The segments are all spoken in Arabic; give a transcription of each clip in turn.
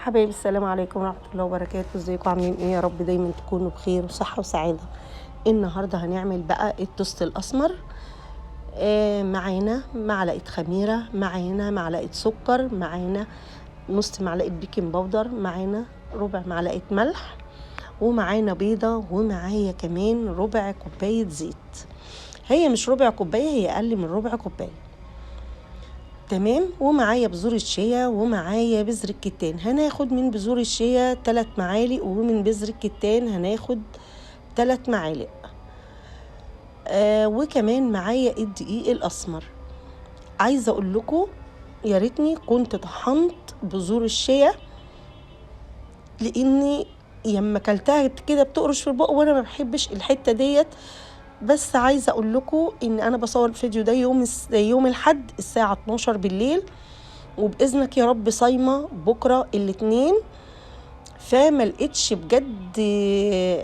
حبايبي، السلام عليكم ورحمة الله وبركاته. ازيكم عاملين ايه؟ يا رب دايما تكونوا بخير وصحة وسعادة. النهاردة هنعمل بقى التوست الأسمر. معانا معلقة خميرة، معانا معلقة سكر، معانا نص معلقة بيكنج باودر، معانا ربع معلقة ملح، ومعانا بيضة، ومعايا كمان ربع كوباية زيت. هي مش ربع كوباية، هي أقل من ربع كوباية. تمام. ومعايا بذور الشيا، ومعايا بذر الكتان. هناخد من بذور الشيا 3 معالق، ومن بذر الكتان هناخد 3 معالق. وكمان معايا الدقيق الاسمر. عايزه اقول لكم يا ريتني كنت طحنت بذور الشيا، لاني لما اكلتها كده بتقرش في البق، وانا ما بحبش الحته ديت. بس عايزه اقول لكم ان انا بصور الفيديو ده يوم الاحد الساعه 12 بالليل، وباذنك يا رب صايمه بكره الاثنين. فما لقيتش بجد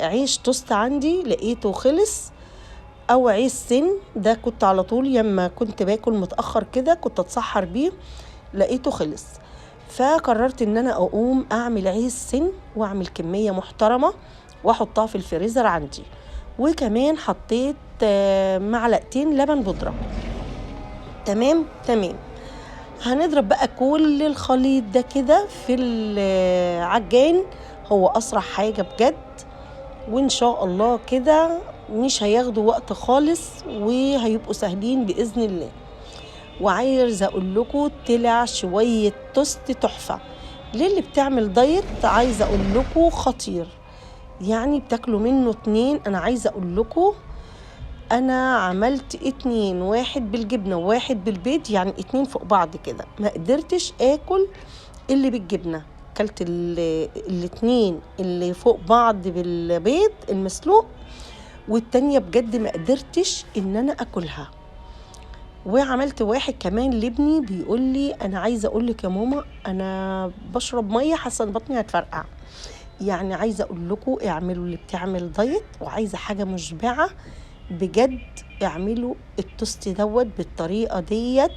عيش توست عندي، لقيته خلص، او عيش سن ده كنت على طول لما كنت باكل متاخر كده كنت اتسحر بيه، لقيته خلص. فقررت ان انا اقوم اعمل عيش سن واعمل كميه محترمه واحطها في الفريزر عندي. وكمان حطيت معلقتين لبن بودره. تمام. هنضرب بقى كل الخليط ده كده في العجان، هو أسرع حاجة بجد، وإن شاء الله كده مش هياخدوا وقت خالص وهيبقوا سهلين بإذن الله. وعايز أقول لكم طلع شوية توست تحفة للي بتعمل دايت. عايزة أقول لكم خطير، يعني بتاكلوا منه 2. أنا عايزة أقول لكم انا عملت 2، واحد بالجبنه وواحد بالبيض، يعني 2 فوق بعض كده. ما قدرتش اكل اللي بالجبنه، اكلت الاتنين اللي فوق بعض بالبيض المسلوق، والتانية بجد ما قدرتش ان انا اكلها. وعملت واحد كمان لابني، بيقول لي انا عايزه اقول لك يا ماما انا بشرب ميه حاسه ان بطني هتفرقع. يعني عايزه اقول لكم اعملوا اللي بتعمل دايت وعايزه حاجه مشبعه بجد، اعملوا التوست دوت بالطريقه ديت،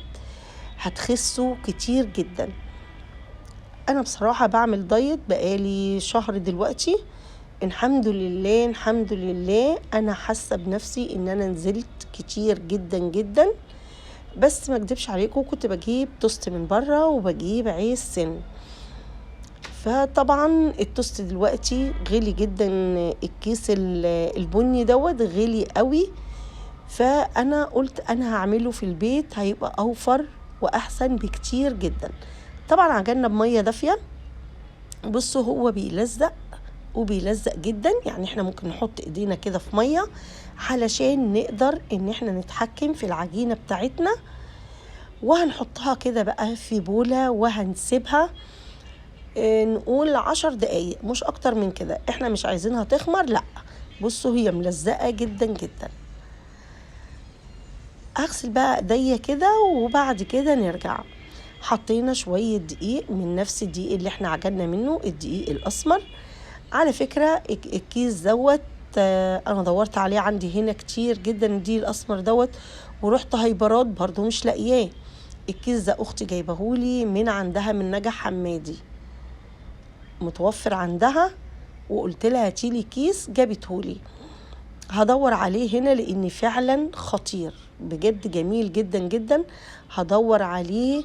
هتخسوا كتير جدا. انا بصراحه بعمل دايت بقالي شهر دلوقتي، الحمد لله الحمد لله. انا حاسه بنفسي ان انا نزلت كتير جدا جدا. بس ما اكدبش عليكم كنت بجيب توست من بره وبجيب عيش سن. فطبعا التوست دلوقتي غلي جدا، الكيس البني دوت غلي قوي. فانا قلت انا هعمله في البيت، هيبقى اوفر واحسن بكتير جدا. طبعا عجننا بميه دافيه. بصوا هو بيلزق جدا، يعني احنا ممكن نحط ايدينا كده في ميه علشان نقدر ان احنا نتحكم في العجينه بتاعتنا. وهنحطها كده بقى في بوله وهنسيبها نقول 10 دقايق، مش اكتر من كده. احنا مش عايزينها تخمر، لا. بصوا هي ملزقه جدا جدا. اغسل بقى ايديا كده، وبعد كده نرجع. حطينا شويه دقيق من نفس الدقيق اللي احنا عجننا منه، الدقيق الاسمر. على فكره الكيس دوت انا دورت عليه عندي هنا كتير جدا، الدقيق الاسمر دوت، ورحت هيبرات برضو مش لاقياه. الكيس ده اختي جايبهولي من عندها من نجع حمادي، متوفر عندها، وقلت لها هاتيلي كيس، جابتهولي. هدور عليه هنا لان فعلا خطير بجد، جميل جدا جدا. هدور عليه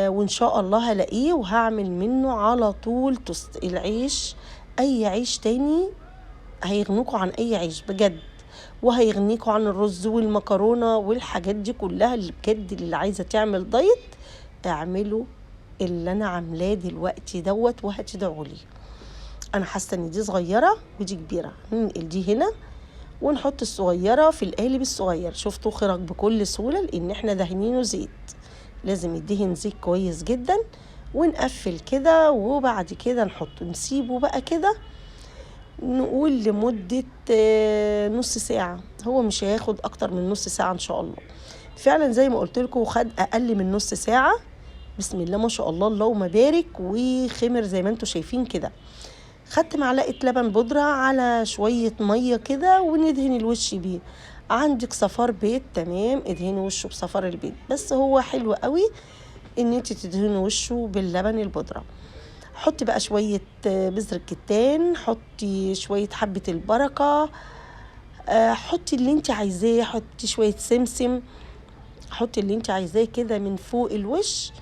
وان شاء الله هلاقيه، وهعمل منه على طول توست. العيش اي عيش تاني هيغنيكوا عن اي عيش بجد، وهيغنيكوا عن الرز والمكرونه والحاجات دي كلها. اللي بجد اللي عايزه تعمل دايت اعملوا اللي انا عاملاه دلوقتي دوت وهتدعوا لي. انا حاسه ان دي صغيره ودي كبيره، ننقل دي هنا ونحط الصغيره في القالب الصغير. شفتوا خرج بكل سهوله لان احنا دهنينه زيت، لازم يدهن زيت كويس جدا. ونقفل كده، وبعد كده نحطه نسيبه بقى كده نقول لمده نص ساعه. هو مش هياخد اكتر من نص ساعه ان شاء الله. فعلا زي ما قلت لكم خد اقل من نص ساعه. بسم الله ما شاء الله اللهم بارك، وخمر زي ما انتم شايفين كده. خدت معلقه لبن بودره على شويه ميه كده وندهن الوش بيه. عندك صفار بيض، تمام، ادهني وشه بصفار البيض. بس هو حلو قوي ان انت تدهني وشه باللبن البودرة. حطي بقى شوية بذر الكتان، حطي شوية حبة البركة، حطي اللي انت عايزاه، حطي شوية سمسم، حطي اللي انت عايزاه كده من فوق الوش،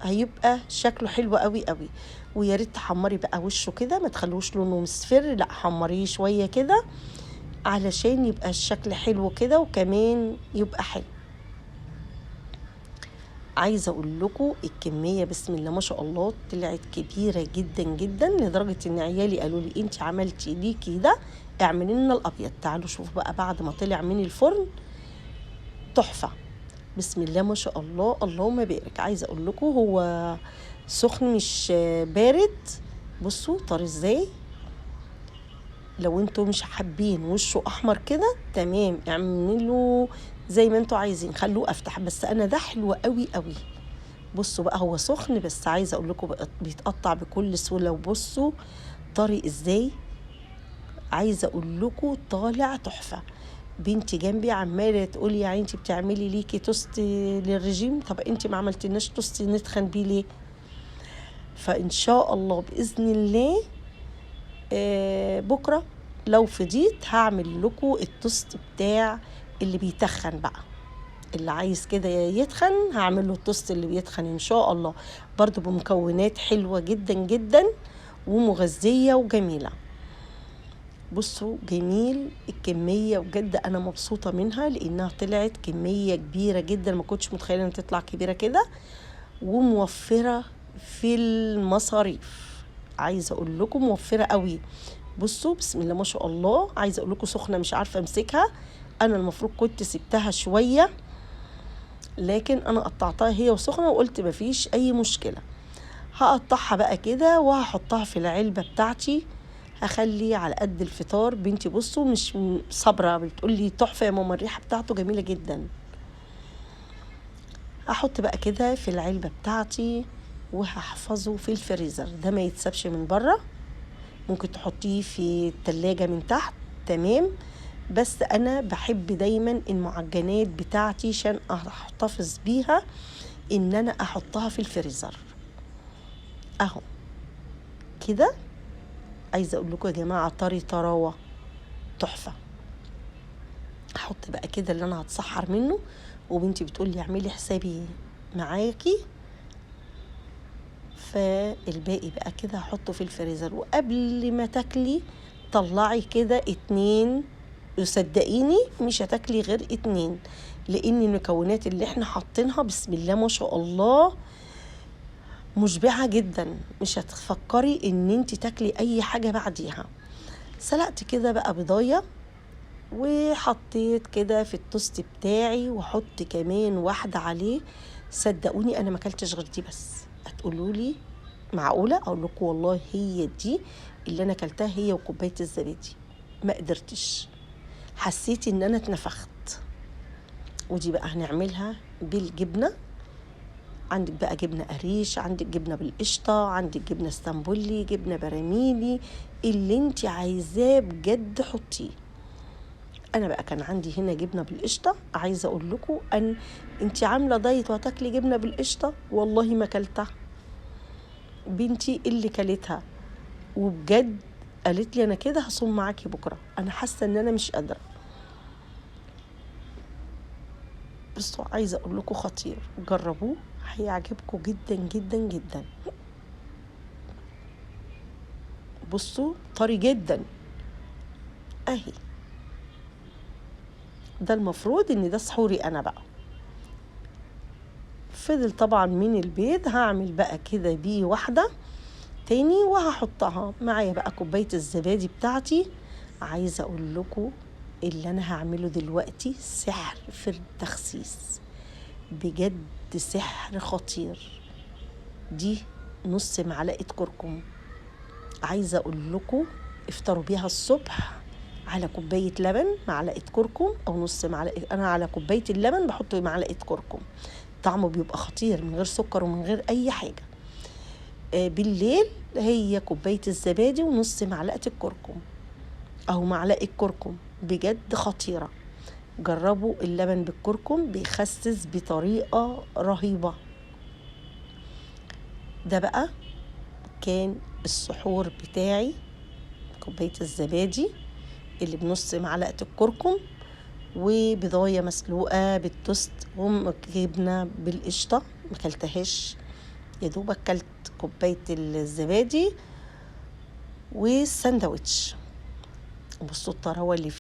هيبقى شكله حلو قوي قوي. ويا ريت تحمري بقى وشه كده، ما تخلوش لونه مصفر، لا حمريه شويه كده علشان يبقى الشكل حلو كده وكمان يبقى حلو. عايزه اقول لكم الكميه بسم الله ما شاء الله طلعت كبيره جدا جدا، لدرجه ان عيالي قالوا لي انت عملتي ليه كده، اعملي لنا الابيض. تعالوا شوفوا بقى بعد ما طلع من الفرن تحفه بسم الله ما شاء الله، اللهم بارك. عايزه اقول لكم هو سخن مش بارد. بصوا طار ازاي. لو انتوا مش حابين وشه احمر كده تمام، اعملوا زي ما انتوا عايزين، خلوه افتح، بس انا ده حلو قوي قوي. بصوا بقى هو سخن، بس عايزه اقول لكم بيتقطع بكل سهوله. وبصوا طري ازاي، عايزه اقول لكم طالع تحفه. بنتي جنبي عماله تقول لي يعني انت بتعملي ليكي توست للرجيم، طب انت ما عملتلناش توست نتخن بيه ليه؟ فان شاء الله باذن الله بكره لو فضيت هعمل لكم التوست بتاع اللي بيتخن بقى، اللي عايز كده يتخن هعمل له التوست اللي بيتخن ان شاء الله، برضو بمكونات حلوه جدا جدا ومغذيه وجميله. بصوا جميل الكميه، بجد انا مبسوطه منها لانها طلعت كميه كبيره جدا، ما كنتش متخيله انها تطلع كبيره كده وموفره في المصاريف. عايزه اقول لكم موفره قوي. بصوا بسم الله ما شاء الله، عايزه اقول لكم سخنه مش عارفه امسكها، انا المفروض كنت سبتها شويه لكن انا قطعتها هي وسخنه وقلت مفيش اي مشكله. هقطعها بقى كده وهحطها في العلبه بتاعتي، هخلي على قد الفطار. بنتي بصوا مش صابره، بتقول لي تحفه يا ماما الريحه بتاعته جميله جدا. هحط بقى كده في العلبه بتاعتي وهحفظه في الفريزر، ده ما يتسابش من بره، ممكن تحطيه في التلاجة من تحت تمام. بس انا بحب دايما المعجنات بتاعتي عشان احتفظ بيها ان انا احطها في الفريزر اهو كده. عايزه اقول لكم يا جماعه طري طراوه تحفه. احط بقى كده اللي انا هتسحر منه، وبنتي بتقول لي اعملي حسابي معاكي، فالباقي بقى كده هحطه في الفريزر. وقبل ما تاكلي طلعي كده 2، وصدقيني مش هتاكلي غير 2 لان المكونات اللي احنا حاطينها بسم الله ما شاء الله مشبعة جدا، مش هتفكري ان انت تاكلي اي حاجة بعديها. سلقت كده بقى بضاية وحطيت كده في التوست بتاعي، وحط كمان واحدة عليه. صدقوني انا ما اكلتش غير دي بس. هتقولوا لي معقولة؟ اقول لكم والله هي دي اللي انا اكلتها، هي وكوباية الزبادي، ما قدرتش، حسيت ان انا اتنفخت. ودي بقى هنعملها بالجبنة، عندك بقى جبنة قريش، عندك جبنة بالقشطة، عندك جبنة اسطنبولي، جبنة براميلي، اللي انت عايزاه بجد حطيه. انا بقى كان عندي هنا جبنة بالقشطة، عايزة اقول لكم ان انت عاملة دايت وهتاكلي جبنة بالقشطة، والله ما كلتها، بنتي اللي كلتها وبجد قالت لي انا كده هصوم معاكي بكرة، انا حاسة ان انا مش قادرة. بصوا عايزة اقول لكم خطير، جربوه هيعجبكم جدا جدا جدا. بصوا طري جدا اهي، ده المفروض ان ده سحوري انا بقى. فضل طبعا من البيض، هعمل بقى كده بيه واحدة تاني وهحطها معايا بقى كوباية الزبادي بتاعتي. عايزة اقول لكم اللي انا هعمله دلوقتي سحر في التخسيس، بجد سحر خطير. دي نص معلقة كركم، عايزة اقول لكم افطروا بيها الصبح على كوباية لبن معلقة كركم او نص معلقة، انا على كوباية اللبن بحط معلقة كركم، طعمه بيبقى خطير من غير سكر ومن غير اي حاجة. بالليل هي كوباية الزبادي ونص معلقة الكركم او معلقة كركم، بجد خطيرة. جربوا اللبن بالكركم بيخسس بطريقة رهيبة. ده بقى كان السحور بتاعي، كوباية الزبادي اللي بنص معلقة الكركم وبضاية مسلوقة بالتوست وجبنة بالقشطة، مكلتهاش، يا دوب اكلت كوباية الزبادي والساندوتش. بصوا الطراوة اللي